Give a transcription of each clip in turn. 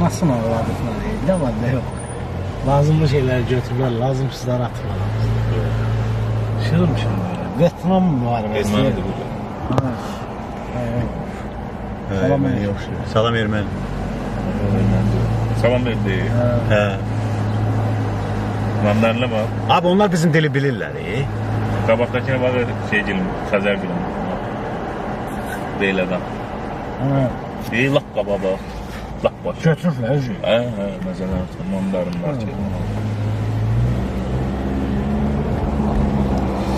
anasını ağladıkları evde var da yok. Lazımlı şeyleri götürürler, lazımsızları atırlar. Şırım böyle. Vietnam müharibesi. Ermenidir bu. Salam Ermeni yok. Salam Ermeni. Salam verdi. He. Mandarına bak. Abi onlar bizim dili bilirler. Kabaktakine bak şeycilim, Kazer bilim. Değil adam. İyi lak kaba bak. Lak baş. Götürürler. Mesela mandarınlar şey.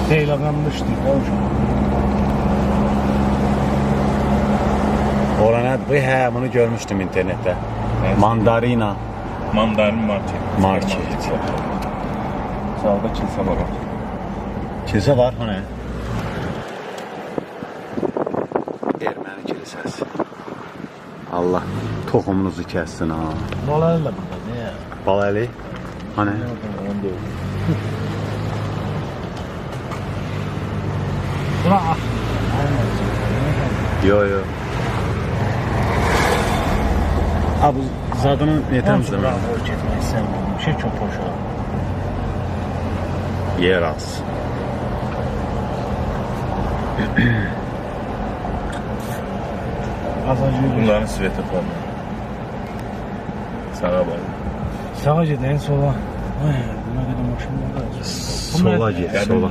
Değil adammıştı. Orana he bunu görmüştüm internette. Evet. Mandarina Mandarin market. market. Sağda kilise var. Kilise var hani. Ermeni kilisesi. Allah tohumunuzu kessin ha. Balayla burada ne ya? Balaylı. Hani? Buna ah. Yo yo. Abi zadını yeter misin? Bravo, gitmeyi sevmiyorum. Şey çok hoş oldu. Yer az. Az önce Bunların sveti falan. Sağa bak. sağa git en sola. Ay, buna kadar hoşuma gidiyor. Sola git, sola.